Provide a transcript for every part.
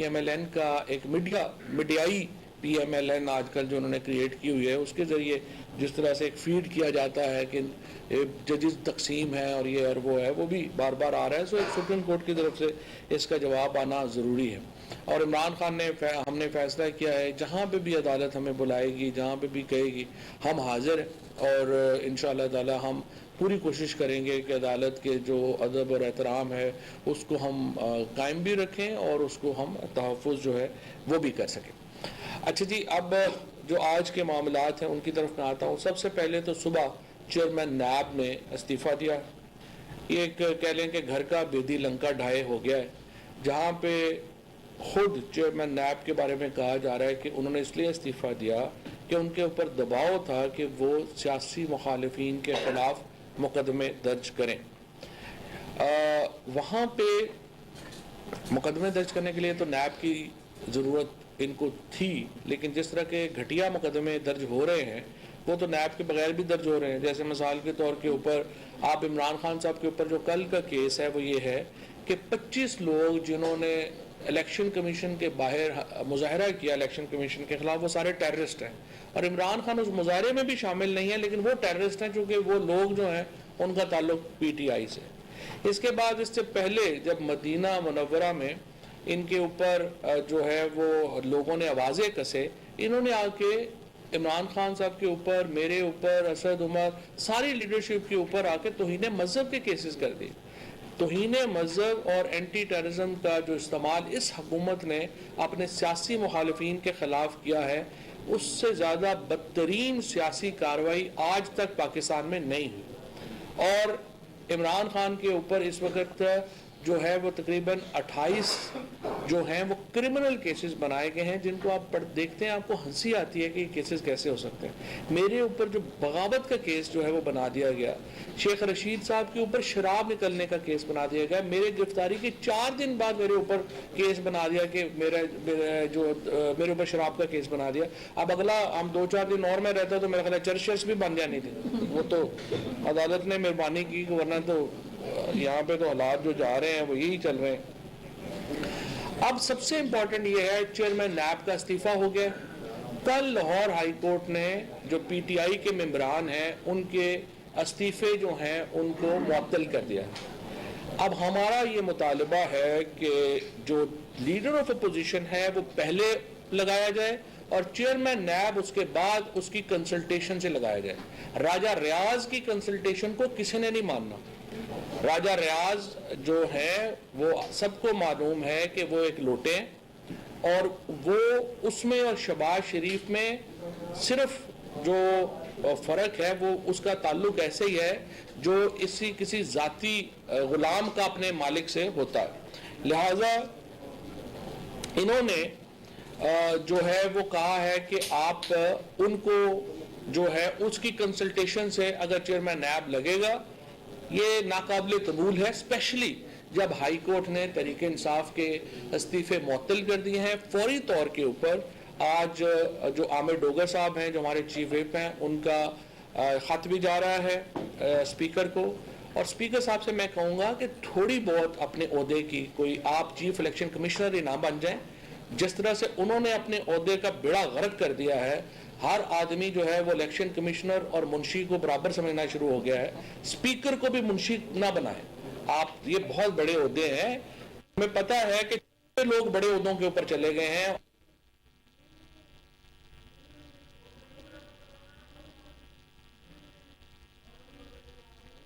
M L N کا ایک میڈیائی P M L N آج کل جو انہوں نے کریٹ کی ہوئی ہے، اس کے ذریعے جس طرح سے ایک فیڈ کیا جاتا ہے کہ ججز تقسیم ہے اور یہ اور وہ ہے، وہ بھی بار بار آ رہا ہے. سو ایک سپریم کورٹ کی طرف سے اس کا جواب آنا ضروری ہے. اور عمران خان نے ہم نے فیصلہ کیا ہے جہاں پہ بھی عدالت ہمیں بلائے گی، جہاں پہ بھی کہے گی، ہم حاضر ہیں. اور انشاءاللہ تعالی ہم پوری کوشش کریں گے کہ عدالت کے جو ادب اور احترام ہے اس کو ہم قائم بھی رکھیں اور اس کو ہم تحفظ جو ہے وہ بھی کر سکیں. اچھا جی، اب جو آج کے معاملات ہیں ان کی طرف میں آتا ہوں. سب سے پہلے تو صبح چیئرمین نیب نے استعفیٰ دیا. یہ ایک کہہ لیں کہ گھر کا بیدی لنکا ڈھائے ہو گیا ہے، جہاں پہ خود چیئرمین نیب کے بارے میں کہا جا رہا ہے کہ انہوں نے اس لیے استعفیٰ دیا کہ ان کے اوپر دباؤ تھا کہ وہ سیاسی مخالفین کے خلاف مقدمے درج کریں. وہاں پہ مقدمے درج کرنے کے لیے تو نیب کی ضرورت ان کو تھی، لیکن جس طرح کے گھٹیا مقدمے درج ہو رہے ہیں وہ تو نیب کے بغیر بھی درج ہو رہے ہیں. جیسے مثال کے طور کے اوپر آپ عمران خان صاحب کے اوپر جو کل کا کیس ہے وہ یہ ہے کہ 25 لوگ جنہوں نے الیکشن کمیشن کے باہر مظاہرہ کیا الیکشن کمیشن کے خلاف، وہ سارے ٹیررسٹ ہیں. اور عمران خان اس مظاہرے میں بھی شامل نہیں ہے، لیکن وہ ٹیررسٹ ہیں چونکہ وہ لوگ جو ہیں ان کا تعلق پی ٹی آئی سے. اس کے بعد اس سے پہلے جب مدینہ منورہ میں ان کے اوپر جو ہے وہ لوگوں نے آوازیں کسے، انہوں نے آ کے عمران خان صاحب کے اوپر، میرے اوپر، اسد عمر، ساری لیڈرشپ کے اوپر آ کے توہین مذہب کے کیسز کر دیے. توہین مذہب اور اینٹی ٹیررزم کا جو استعمال اس حکومت نے اپنے سیاسی مخالفین کے خلاف کیا ہے، اس سے زیادہ بدترین سیاسی کارروائی آج تک پاکستان میں نہیں ہوئی. اور عمران خان کے اوپر اس وقت جو ہے وہ تقریباً 28 جو ہیں وہ کرمنل کیسز بنائے گئے ہیں، جن کو آپ دیکھتے ہیں آپ کو ہنسی آتی ہے کہ یہ کیسز کیسے ہو سکتے ہیں. میرے اوپر جو بغاوت کا کیس جو ہے وہ بنا دیا گیا، شیخ رشید صاحب کے اوپر شراب نکلنے کا کیس بنا دیا گیا، میرے گرفتاری کے 4 دن بعد میرے اوپر کیس بنا دیا کہ میرے اوپر شراب کا کیس بنا دیا. اب اگلا ہم 2-4 دن اور میں رہتا تو میرا خیال ہے چرچ بھی بن جانی تھی. وہ تو عدالت نے مہربانی کی، ورنہ تو یہاں پہ تو حالات جو جا رہے ہیں وہ یہی چل رہے ہیں. اب سب سے امپورٹنٹ یہ ہے چیئرمین نیب کا استعفیٰ ہو گیا. کل لاہور ہائی کورٹ نے جو پی ٹی آئی کے ممبران ہیں ان کے استعفے جو ہیں ان کو معطل کر دیا. اب ہمارا یہ مطالبہ ہے کہ جو لیڈر آف اپوزیشن ہے وہ پہلے لگایا جائے اور چیئرمین نیب اس کے بعد اس کی کنسلٹیشن سے لگایا جائے. راجہ ریاض کی کنسلٹیشن کو کسی نے نہیں ماننا. راجہ ریاض جو ہے وہ سب کو معلوم ہے کہ وہ ایک لوٹے ہیں، اور وہ اس میں اور شہباز شریف میں صرف جو فرق ہے وہ اس کا تعلق ایسے ہی ہے جو کسی ذاتی غلام کا اپنے مالک سے ہوتا ہے. لہذا انہوں نے جو ہے وہ کہا ہے کہ آپ ان کو جو ہے اس کی کنسلٹیشن سے اگر چیئرمین نیب لگے گا، یہ ناقابل قبول ہے، اسپیشلی جب ہائی کورٹ نے تحریک انصاف کے استعفے معطل کر دیے ہیں. فوری طور کے اوپر آج جو عامر ڈوگر صاحب ہیں جو ہمارے چیف وپ ہیں، ان کا خط بھی جا رہا ہے اسپیکر کو، اور اسپیکر صاحب سے میں کہوں گا کہ تھوڑی بہت اپنے عہدے کی کوئی آپ چیف الیکشن کمشنر ہی نہ بن جائیں. جس طرح سے انہوں نے اپنے عہدے کا بیڑا غرق کر دیا ہے، ہر آدمی جو ہے وہ الیکشن کمشنر اور منشی کو برابر سمجھنا شروع ہو گیا ہے. اسپیکر کو بھی منشی نہ بنائیں. آپ یہ بہت بڑے عہدے ہیں، ہمیں پتہ ہے کہ لوگ بڑے عہدوں کے اوپر چلے گئے ہیں.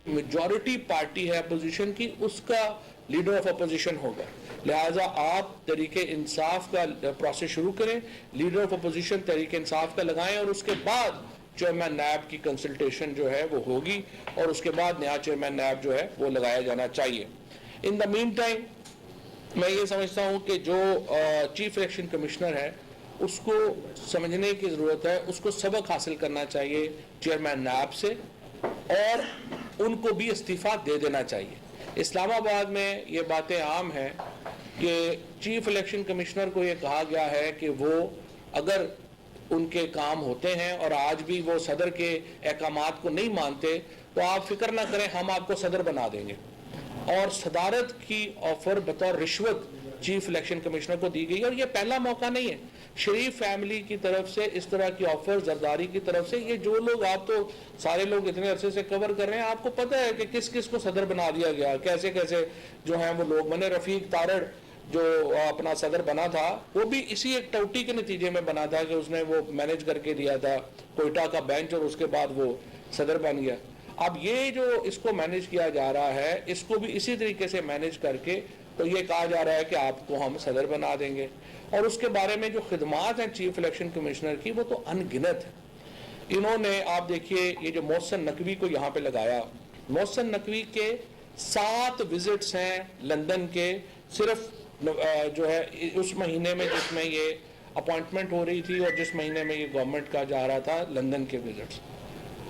میجورٹی پارٹی ہے اپوزیشن کی، اس کا لیڈر آف اپوزیشن ہوگا. لہٰذا آپ تحریک انصاف کا پروسیس شروع کریں، leader of opposition Tehreek Insaf کا لگائیں، اور اس کے بعد چیئرمین نیب کی کنسلٹیشن جو ہے وہ ہوگی، اور اس کے بعد نیا چیئرمین نیب جو ہے وہ لگایا جانا چاہیے. ان دا مین ٹائم میں یہ سمجھتا ہوں کہ جو چیف الیکشن کمشنر ہے اس کو سمجھنے کی ضرورت ہے، اس کو سبق حاصل کرنا چاہیے چیئرمین نیب سے، اور ان کو بھی استعفیٰ دے دینا چاہیے. اسلام آباد میں یہ باتیں عام ہیں کہ چیف الیکشن کمشنر کو یہ کہا گیا ہے کہ وہ اگر ان کے کام ہوتے ہیں اور آج بھی وہ صدر کے احکامات کو نہیں مانتے تو آپ فکر نہ کریں، ہم آپ کو صدر بنا دیں گے. اور صدارت کی آفر بطور رشوت چیف الیکشن کمشنر کو دی گئی، اور یہ پہلا موقع نہیں ہے شریف فیملی کی طرف سے اس طرح کی آفر، زرداری کی طرف سے. یہ جو لوگ، آپ تو سارے لوگ اتنے عرصے سے کور کر رہے ہیں، آپ کو پتہ ہے کہ کس کس کو صدر بنا دیا گیا، کیسے کیسے جو ہیں وہ لوگ بنے. رفیق تارڑ جو اپنا صدر بنا تھا وہ بھی اسی ایک ٹوٹی کے نتیجے میں بنا تھا کہ اس نے وہ مینج کر کے دیا تھا کوئٹہ کا بینچ، اور اس کے بعد وہ صدر بن گیا. اب یہ جو اس کو مینج کیا جا رہا ہے، اس کو بھی اسی طریقے سے مینج کر کے تو یہ کہا جا رہا ہے کہ آپ کو ہم صدر بنا دیں گے. اور اس کے بارے میں جو خدمات ہیں چیف الیکشن کمشنر کی وہ تو ان گنت ہے. انہوں نے، آپ دیکھیے، یہ جو محسن نقوی کو یہاں پہ لگایا، محسن نقوی کے 7 وزٹس ہیں لندن کے، صرف جو ہے اس مہینے میں جس میں یہ اپوائنٹمنٹ ہو رہی تھی اور جس مہینے میں یہ گورنمنٹ کا جا رہا تھا لندن کے وزٹس.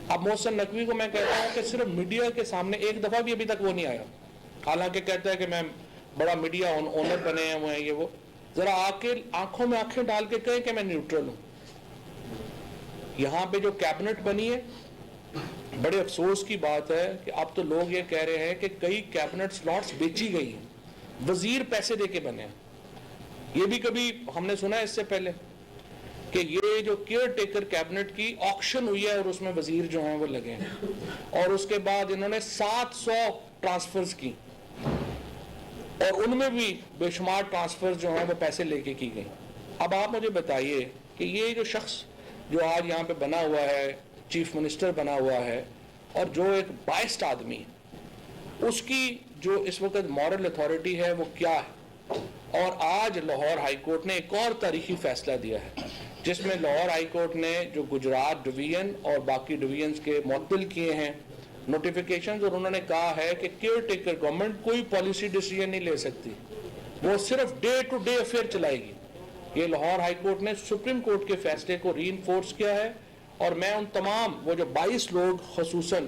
اب محسن نقوی کو میں کہتا ہوں کہ صرف میڈیا کے سامنے ایک دفعہ بھی ابھی تک وہ نہیں آیا، حالانکہ کہتا ہے کہ میں بڑا میڈیا اونر بنے ہوئے ہیں. یہ وہ ذرا آ کے آنکھوں میں آنکھیں ڈال کے کہیں کہ میں نیوٹرل ہوں. یہاں پہ جو کیبنٹ بنی ہے، بڑے افسوس کی بات ہے کہ اب تو لوگ یہ کہہ رہے ہیں کہ کئی کیبنٹ سلاٹس بیچی گئی ہیں، وزیر پیسے دے کے بنے ہیں. یہ بھی کبھی ہم نے سنا ہے اس سے پہلے کہ یہ جو کیئر ٹیکر کیبنٹ کی آکشن ہوئی ہے اور اس میں وزیر جو ہیں وہ لگے ہیں، اور اس کے بعد انہوں نے 700 ٹرانسفرز کی، اور ان میں بھی بے شمار ٹرانسفرز جو ہیں وہ پیسے لے کے کی گئی. اب آپ مجھے بتائیے کہ یہ جو شخص جو آج یہاں پہ بنا ہوا ہے، چیف منسٹر بنا ہوا ہے، اور جو ایک بائسڈ آدمی ہے، اس کی جو اس وقت مورل اتھارٹی ہے وہ کیا ہے؟ اور آج لاہور ہائی کورٹ نے ایک اور تاریخی فیصلہ دیا ہے جس میں لاہور ہائی کورٹ نے جو گجرات ڈویژن اور باقی ڈویژنز کے معطل کیے ہیں نوٹیفیکیشنز، اور انہوں نے کہا ہے کہ کیئر ٹیکر گورنمنٹ کوئی پالیسی ڈیسیژن نہیں لے سکتی، وہ صرف ڈے ٹو ڈے افیئر چلائے گی. یہ لاہور ہائی کورٹ نے سپریم کورٹ کے فیصلے کو ری انفورس کیا ہے. اور میں ان تمام وہ جو 22 لوگ خصوصاً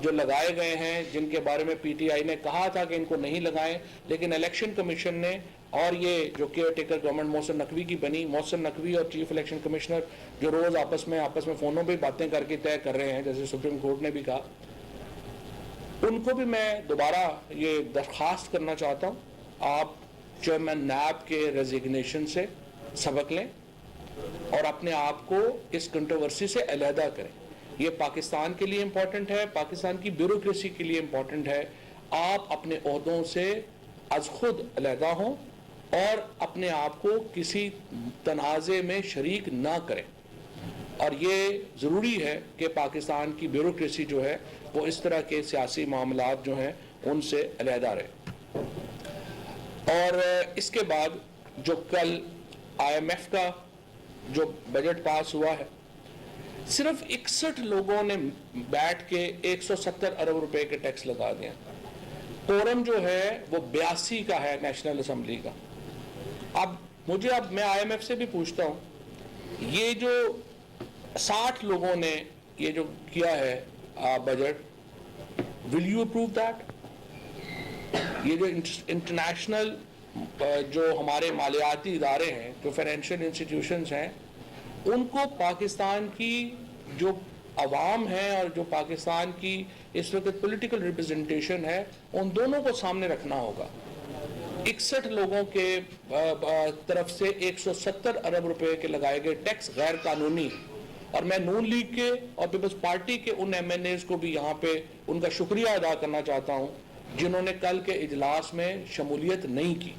جو لگائے گئے ہیں، جن کے بارے میں پی ٹی آئی نے کہا تھا کہ ان کو نہیں لگائیں، لیکن الیکشن کمیشن نے، اور یہ جو care taker government Mohsin Naqvi کی بنی، محسن نقوی اور چیف الیکشن کمشنر جو روز آپس میں فونوں پہ باتیں کر کے طے کر رہے ہیں، جیسے سپریم کورٹ نے بھی کہا، ان کو بھی میں دوبارہ یہ درخواست کرنا چاہتا ہوں، آپ چیئرمین نیب کے ریزگنیشن سے سبق لیں اور اپنے آپ کو اس کنٹروورسی سے علیحدہ کریں. یہ پاکستان کے لیے امپورٹنٹ ہے، پاکستان کی بیوروکریسی کے لیے امپورٹنٹ ہے. آپ اپنے عہدوں سے از خود علیحدہ ہوں اور اپنے آپ کو کسی تنازع میں شریک نہ کریں. اور یہ ضروری ہے کہ پاکستان کی بیوروکریسی جو ہے وہ اس طرح کے سیاسی معاملات جو ہیں ان سے علیحدہ رہے. اور اس کے بعد جو کل آئی ایم ایف کا جو بجٹ پاس ہوا ہے، صرف 61 لوگوں نے بیٹھ کے 170 ارب روپے کے ٹیکس لگا دیا. کورم جو ہے وہ 82 کا ہے نیشنل اسمبلی کا. اب میں آئی ایم ایف سے بھی پوچھتا ہوں، یہ جو 60 لوگوں نے یہ جو کیا ہے budget, will you approve that? یہ جو انٹرنیشنل جو ہمارے مالیاتی ادارے ہیں، جو فائنینشیل انسٹیٹیوشنز ہیں، ان کو پاکستان کی جو عوام ہے اور جو پاکستان کی اس وقت پولیٹیکل ریپرزنٹیشن ہے، ان دونوں کو سامنے رکھنا ہوگا. 61 لوگوں کے طرف سے 170 ارب روپے کے لگائے گئے ٹیکس غیر قانونی. اور میں نون لیگ کے اور پیپلز پارٹی کے ان ایم این ایز کو بھی یہاں پہ ان کا شکریہ ادا کرنا چاہتا ہوں جنہوں نے کل کے اجلاس میں شمولیت نہیں کی،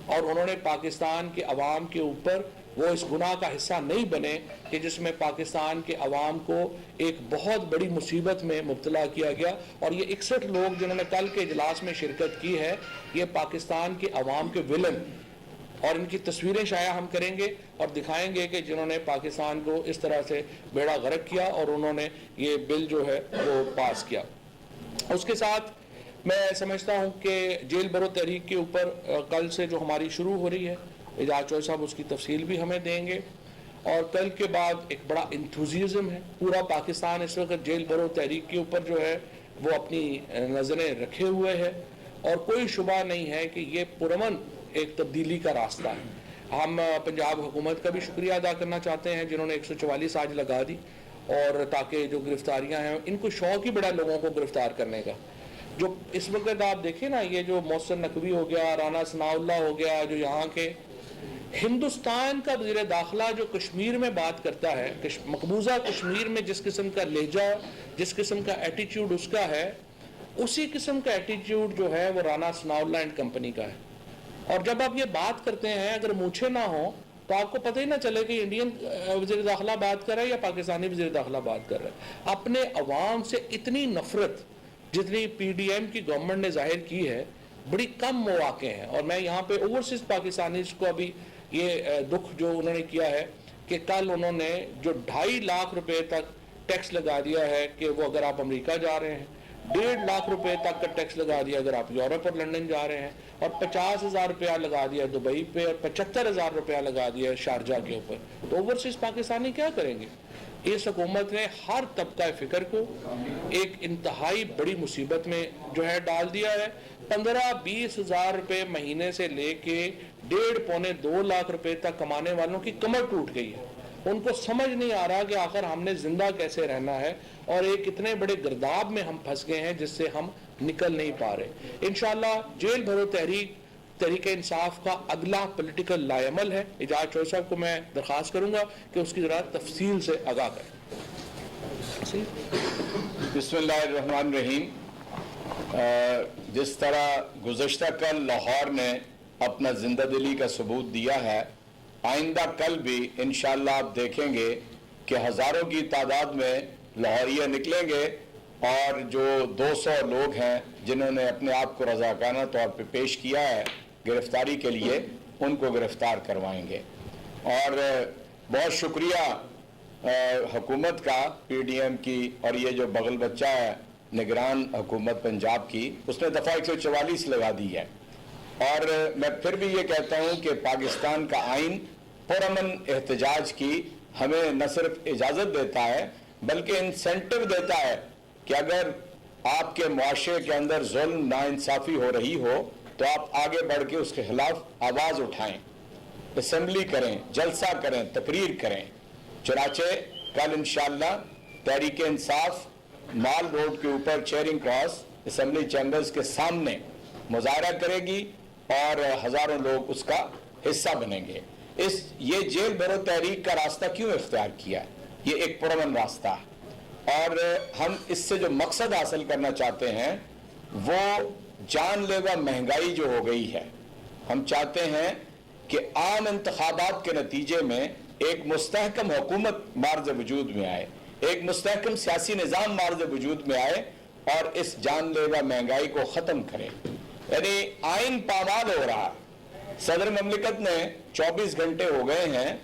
اور انہوں نے پاکستان کے عوام کے اوپر وہ اس گناہ کا حصہ نہیں بنے کہ جس میں پاکستان کے عوام کو ایک بہت بڑی مصیبت میں مبتلا کیا گیا. اور یہ 61 لوگ جنہوں نے کل کے اجلاس میں شرکت کی ہے، یہ پاکستان کے عوام کے ولن، اور ان کی تصویریں شائع ہم کریں گے اور دکھائیں گے کہ جنہوں نے پاکستان کو اس طرح سے بیڑا غرق کیا اور انہوں نے یہ بل جو ہے وہ پاس کیا. اس کے ساتھ میں سمجھتا ہوں کہ جیل برو تحریک کے اوپر کل سے جو ہماری شروع ہو رہی ہے، اعجاز چوہدری صاحب اس کی تفصیل بھی ہمیں دیں گے. اور کل کے بعد ایک بڑا انتھوزیزم ہے، پورا پاکستان اس وقت جیل برو تحریک کے اوپر جو ہے وہ اپنی نظریں رکھے ہوئے ہے، اور کوئی شبہ نہیں ہے کہ یہ پرامن ایک تبدیلی کا راستہ ہے. ہم پنجاب حکومت کا بھی شکریہ ادا کرنا چاہتے ہیں جنہوں نے 144 آج لگا دی، اور تاکہ جو گرفتاریاں ہیں، ان کو شوق ہی بڑا لوگوں کو گرفتار کرنے کا. جو اس وقت آپ دیکھیں نا، یہ جو محسن نقوی ہو گیا، رانا ثناء اللہ ہو گیا، جو یہاں کے ہندوستان کا وزیر داخلہ جو کشمیر میں بات کرتا ہے، مقبوضہ کشمیر میں جس قسم کا لہجہ، جس قسم کا ایٹیچیوڈ اس کا ہے، اسی قسم کا ایٹیچیوڈ جو ہے وہ رانا ثناء اللہ اینڈ کمپنی کا ہے. اور جب آپ یہ بات کرتے ہیں، اگر مونچھیں نہ ہوں تو آپ کو پتہ ہی نہ چلے کہ انڈین وزیر داخلہ بات کر رہا ہے یا پاکستانی وزیر داخلہ بات کر رہا ہے. اپنے عوام سے اتنی نفرت جتنی پی ڈی ایم کی گورنمنٹ نے ظاہر کی ہے بڑی کم مواقع ہیں. اور میں یہاں پہ اوورسیز پاکستانیز کو ابھی یہ دکھ جو انہوں نے کیا ہے کہ کل انہوں نے جو 2.5 لاکھ روپے تک ٹیکس لگا دیا ہے کہ وہ اگر آپ امریکہ جا رہے ہیں، 1.5 لاکھ روپے تک کا ٹیکس لگا دیا اگر آپ یورپ اور لنڈن جا رہے ہیں، اور 50,000 روپیہ لگا دیا دبئی پہ، اور 75,000 روپیہ لگا دیا شارجہ کے اوپر. تو اوورسیز پاکستانی کیا کریں گے؟ اس حکومت نے ہر طبقہ فکر کو ایک انتہائی بڑی مصیبت میں جو ہے ڈال دیا ہے. 15-20 ہزار روپے مہینے سے لے کے 1.5-2 لاکھ روپے تک کمانے والوں کی کمر ٹوٹ گئی ہے. ان کو سمجھ نہیں آ رہا کہ آخر ہم نے زندہ کیسے رہنا ہے، اور ایک اتنے بڑے گرداب میں ہم پھنس گئے ہیں جس سے ہم نکل نہیں پا رہے. انشاءاللہ جیل بھرو تحریک انصاف کا اگلا پولیٹیکل لاء عمل ہے. اعجاز چوہدری صاحب کو میں درخواست کروں گا کہ اس کی ذرا تفصیل سے آگاہ کریں. بسم اللہ الرحمن الرحیم. جس طرح گزشتہ کل لاہور نے اپنا زندہ دلی کا ثبوت دیا ہے، آئندہ کل بھی انشاءاللہ آپ دیکھیں گے کہ ہزاروں کی تعداد میں لاہوریے نکلیں گے، اور جو 200 لوگ ہیں جنہوں نے اپنے آپ کو رضاکارانہ طور پہ پیش کیا ہے گرفتاری کے لیے، ان کو گرفتار کروائیں گے. اور بہت شکریہ حکومت کا، پی ڈی ایم کی، اور یہ جو بغل بچہ ہے نگران حکومت پنجاب کی، اس نے دفعہ 144 لگا دی ہے. اور میں پھر بھی یہ کہتا ہوں کہ پاکستان کا آئین پرامن احتجاج کی ہمیں نہ صرف اجازت دیتا ہے بلکہ انسینٹو دیتا ہے کہ اگر آپ کے معاشرے کے اندر ظلم، ناانصافی ہو رہی ہو تو آپ آگے بڑھ کے اس کے خلاف آواز اٹھائیں، اسمبلی کریں، جلسہ کریں، تقریر کریں. چنانچہ کل انشاءاللہ تحریک انصاف مال روڈ کے اوپر چیئرنگ کراس اسمبلی چیمبرز کے سامنے مظاہرہ کرے گی اور ہزاروں لوگ اس کا حصہ بنیں گے. یہ جیل بھرو تحریک کا راستہ کیوں اختیار کیا ہے؟ یہ ایک پرامن راستہ ہے، اور ہم اس سے جو مقصد حاصل کرنا چاہتے ہیں وہ جان لیوا مہنگائی جو ہو گئی ہے. ہم چاہتے ہیں کہ عام انتخابات کے نتیجے میں ایک مستحکم حکومت مارز وجود میں آئے، ایک مستحکم سیاسی نظام مارز وجود میں آئے اور اس جان لیوا مہنگائی کو ختم کرے. یعنی آئین پامال ہو رہا. صدر مملکت نے 24 گھنٹے ہو گئے ہیں،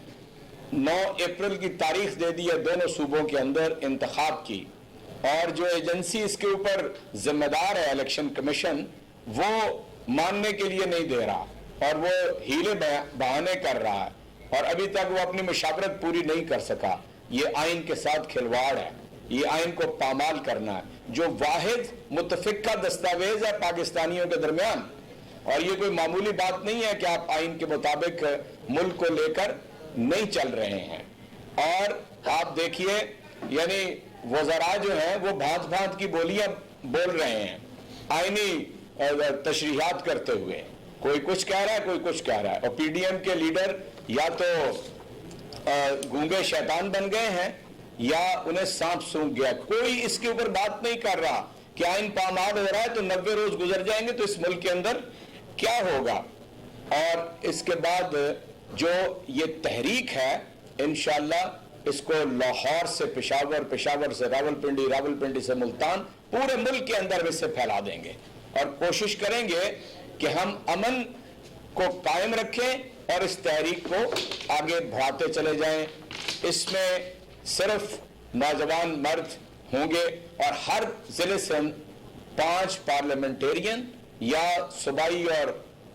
9 اپریل کی تاریخ دے دی ہے دونوں صوبوں کے اندر انتخاب کی، اور جو ایجنسی اس کے اوپر ذمہ دار ہے الیکشن کمیشن، وہ ماننے کے لیے نہیں دے رہا اور وہ ہیلے بہانے کر رہا ہے، اور ابھی تک وہ اپنی مشاورت پوری نہیں کر سکا. یہ آئین کے ساتھ کھلواڑ ہے، یہ آئین کو پامال کرنا ہے جو واحد متفقہ دستاویز ہے پاکستانیوں کے درمیان. اور یہ کوئی معمولی بات نہیں ہے کہ آپ آئین کے مطابق ملک کو لے کر نہیں چل رہے ہیں. اور آپ دیکھیے یعنی وزراء جو ہیں وہ بھانت بھانت کی بولیاں بول رہے ہیں آئینی تشریحات کرتے ہوئے. کوئی کچھ کہہ رہا ہے، کوئی کچھ کہہ رہا ہے، اور پی ڈی ایم کے لیڈر یا تو گونگے شیطان بن گئے ہیں یا انہیں سانپ سونگ گیا. کوئی اس کے اوپر بات نہیں کر رہا کہ آئین پامال ہو رہا ہے تو 90 روز گزر جائیں گے تو اس ملک کے اندر کیا ہوگا. اور اس کے بعد جو یہ تحریک ہے انشاءاللہ اس کو لاہور سے پشاور، پشاور سے راولپنڈی، راولپنڈی سے ملتان، پورے ملک کے اندر اس سے پھیلا دیں گے، اور کوشش کریں گے کہ ہم امن کو قائم رکھیں اور اس تحریک کو آگے بڑھاتے چلے جائیں. اس میں صرف نوجوان مرد ہوں گے اور ہر ضلع سے 5 پارلیمنٹیرین یا صوبائی اور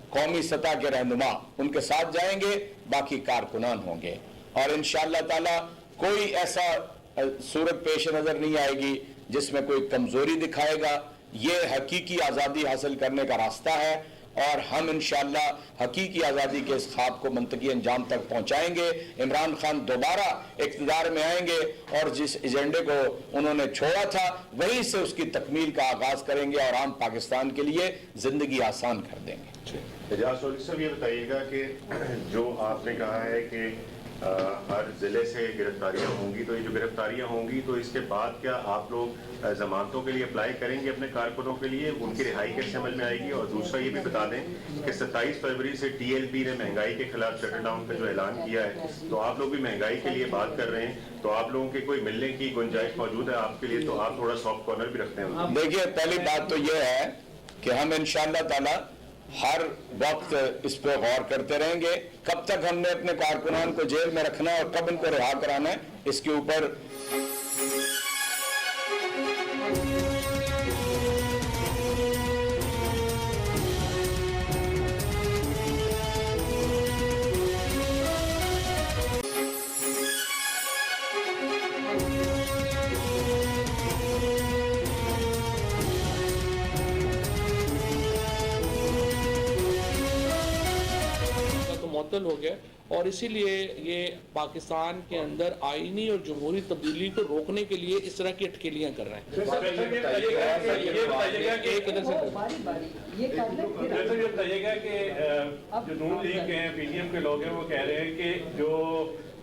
قومی سطح کے رہنما ان کے ساتھ جائیں گے، باقی کارکنان ہوں گے. اور انشاءاللہ تعالی کوئی ایسا صورت پیش نظر نہیں آئے گی جس میں کوئی کمزوری دکھائے گا. یہ حقیقی آزادی حاصل کرنے کا راستہ ہے، اور ہم انشاءاللہ حقیقی آزادی کے اس خواب کو منطقی انجام تک پہنچائیں گے. عمران خان دوبارہ اقتدار میں آئیں گے اور جس ایجنڈے کو انہوں نے چھوڑا تھا وہیں سے اس کی تکمیل کا آغاز کریں گے اور عام پاکستان کے لیے زندگی آسان کر دیں گے. اعجاز چودھری صاحب یہ بتائیے گا کہ جو آپ نے کہا ہے کہ ہر ضلع سے گرفتاریاں ہوں گی، تو یہ جو گرفتاریاں ہوں گی تو اس کے بعد کیا آپ لوگ ضمانتوں کے لیے اپلائی کریں گے اپنے کارکنوں کے لیے؟ ان کی رہائی کیسے عمل میں آئے گی؟ اور دوسرا یہ بھی بتا دیں کہ 27 فروری سے ٹی ایل پی نے مہنگائی کے خلاف شٹر ڈاؤن کا جو اعلان کیا ہے، تو آپ لوگ بھی مہنگائی کے لیے بات کر رہے ہیں، تو آپ لوگوں کے کوئی ملنے کی گنجائش موجود ہے آپ کے لیے؟ تو آپ تھوڑا سافٹ کارنر بھی رکھتے ہیں. دیکھیے پہلی بات تو یہ ہے کہ ہم انشاءاللہ تعالی ہر وقت اس پہ غور کرتے رہیں گے. کب تک ہم نے اپنے کارکنان کو جیل میں رکھنا ہے اور کب ان کو رہا کرانا ہے، اس کے اوپر معطل ہو گیا، اور اسی لیے یہ پاکستان کے اندر آئینی اور جمہوری تبدیلی کو روکنے کے لیے اس طرح کی اٹکیلیاں کر رہے ہیں. یہ بتائیے گا کہ جو نون لیگ کے ہیں، پی ٹی ایم کے لوگ ہیں، وہ کہہ رہے ہیں کہ جو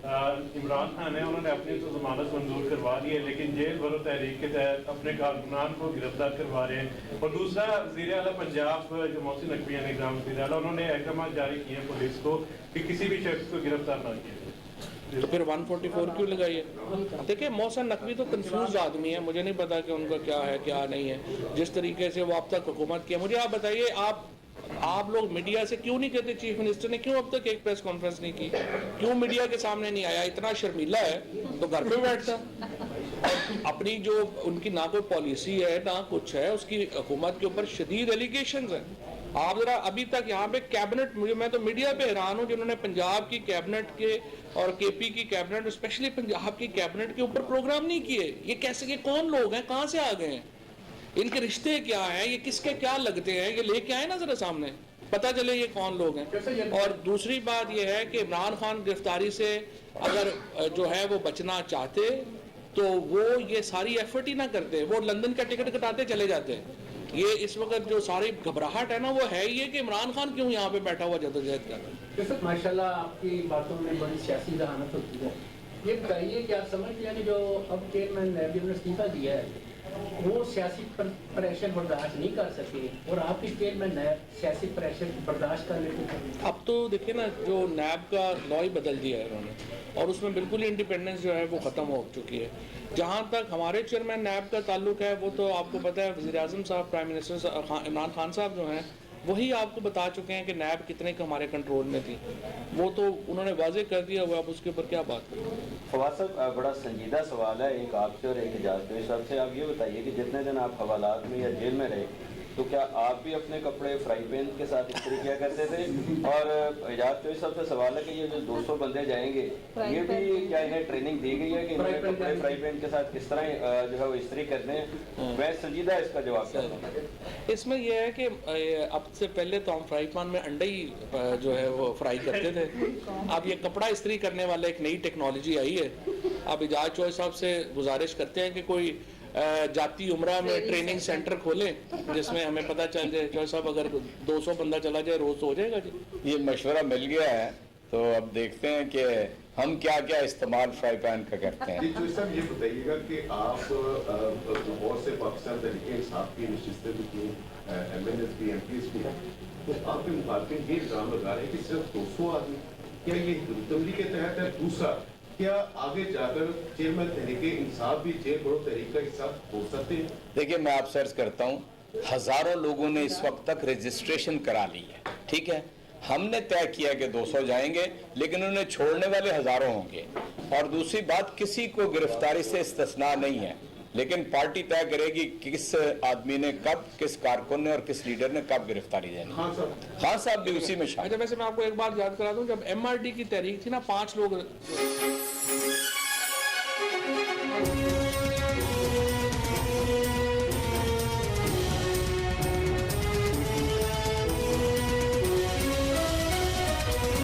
عمران خان ہیں انہوں نے اپنی تو ضمانت منظور کروا دی ہے، لیکن جیل بھرو تحریک کے تحت اپنے کارکنان کو گرفتار کروا رہے ہیں. اور دوسرا وزیر اعلیٰ پنجاب جو محسن نقوی ہیں، نظام وزیر اعلیٰ، انہوں نے احکامات جاری کیے ہیں پولیس کو کہ کسی بھی شخص کو گرفتار نہ کیا. تو پھر 144 کیوں لگائیے؟ دیکھیں محسن نقوی تو کنفیوز آدمی ہے، مجھے نہیں پتا کہ ان کا کیا ہے کیا نہیں ہے. جس طریقے سے وہ اب تک حکومت کیا، مجھے آپ بتائیے آپ لوگ میڈیا سے کیوں نہیں کہتے چیف منسٹر نے کیوں اب تک ایک پریس کانفرنس نہیں کی؟ کیوں میڈیا کے سامنے نہیں آیا؟ اتنا شرمیلا ہے تو گھر پہ بیٹھتا. اپنی جو ان کی نہ کوئی پالیسی ہے نہ کچھ ہے، اس کی حکومت کے اوپر شدید ایلیگیشنز ہیں. آپ ذرا ابھی تک یہاں پہ کیبنٹ، میں تو میڈیا پہ حیران ہوں جنہوں نے پنجاب کی کیبنٹ کے اور کے پی کی کیبنٹ، اسپیشلی پنجاب کی کیبنٹ کے اوپر پروگرام نہیں کیے. یہ کیسے، یہ کون لوگ ہیں، کہاں سے آ گئے ہیں، ان کے رشتے کیا ہیں، یہ کس کے کیا لگتے ہیں، یہ لے کے آئے نا ذرا سامنے پتہ چلے یہ کون لوگ ہیں. اور دوسری بات یہ ہے کہ عمران خان گرفتاری سے اگر جو ہے وہ بچنا چاہتے تو وہ یہ ساری ایفرٹ ہی نہ کرتے، وہ لندن کا ٹکٹ کٹاتے چلے جاتے. یہ اس وقت جو ساری گھبراہٹ ہے نا وہ ہے یہ کہ عمران خان کیوں یہاں پہ بیٹھا ہوا جدوجہد کر رہا ہے. ماشاءاللہ آپ کی باتوں میں بڑی سیاسی ذہانت ہوتی ہے. یہ بتائیے کہ آپ سمجھتے ہیں کہ جو اب چیئرمین نیب نے استعفیٰ دیا ہے وہ سیاسی پریشر برداشت نہیں کر سکے، اور آپ کی چیئرمین نیب سیاسی پریشر برداشت کر لیتے ہیں؟ اب تو دیکھیں نا، جو نیب کا لا ہی بدل دیا ہے انہوں نے، اور اس میں بالکل ہی انڈیپینڈنس جو ہے وہ ختم ہو چکی ہے. جہاں تک ہمارے چیئرمین نیب کا تعلق ہے، وہ تو آپ کو پتہ ہے وزیر اعظم صاحب، پرائم منسٹر عمران خان صاحب جو ہیں وہی آپ کو بتا چکے ہیں کہ نیب کتنے کا ہمارے کنٹرول میں تھی. وہ تو انہوں نے واضح کر دیا، وہ اب اس کے اوپر کیا بات کریں. فواد صاحب بڑا سنجیدہ سوال ہے ایک آپ سے اور ایک اعجاز چودھری صاحب سے. آپ یہ بتائیے کہ جتنے دن آپ حوالات میں یا جیل میں رہے تو کیا آپ بھی اپنے کپڑے فرائی پین کے ساتھ استری کیا کرتے تھے؟ اور اعجاز چودھری صاحب سے سوال ہے کہ یہ جو 200 بندے جائیں گے یہ بھی کیا انہیں ٹریننگ دی گئی ہے کہ انہیں کپڑے فرائی پین کے ساتھ کس طرح جو ہے وہ استری کرنے ہیں؟ میں سنجیدہ اس کا جواب چاہتا ہوں. اس میں یہ ہے کہ اب سے پہلے تو ہم فرائی پان میں انڈے ہی جو ہے وہ فرائی کرتے تھے. اب یہ کپڑا استری کرنے والا ایک نئی ٹیکنالوجی آئی ہے. اب اعجاز چودھری صاحب سے گزارش کرتے ہیں کہ کوئی جاتی عمرہ میں ٹریننگ سینٹر کھولیں جس میں ہمیں پتہ چل جائے. چودھری صاحب اگر 200 بندہ چلا جائے روز تو ہو جائے گا. جی یہ مشورہ مل گیا ہے تو اب دیکھتے ہیں کہ ہم کیا کیا استعمال فرائی پین کا کرتے ہیں. چودھری صاحب یہ بتائیے گا کہ آپ بہت سے پاکستان تحریک انصاف کی نشستیں بھی کی، ایم این ایس بھی، ایم پی ایس بھی ہیں، تو آپ کے مخالفین یہ الزام لگا رہے ہیں کہ صرف 200 آدمی، کیا یہ حکومت کے تحت ہے؟ دوسرا، کیا آگے جا کر چیئرمین تحریک انصاف بھی جیل بھرو تحریک کا حصہ ہو سکتے ہیں؟ دیکھیے میں آپ سرچ کرتا ہوں، ہزاروں لوگوں نے اس وقت تک رجسٹریشن کرا لی ہے. ٹھیک ہے، ہم نے طے کیا کہ 200 جائیں گے لیکن انہیں چھوڑنے والے ہزاروں ہوں گے. اور دوسری بات، کسی کو گرفتاری سے استثناء نہیں ہے، لیکن پارٹی طے کرے گی کس آدمی نے کب، کس کارکن نے اور کس لیڈر نے کب گرفتاری دینی. خان صاحب بھی اسی میں شامل. اچھا، ویسے میں آپ کو ایک بات یاد کرا دوں، جب ایم آر ڈی کی تحریک تھی نا 5 لوگ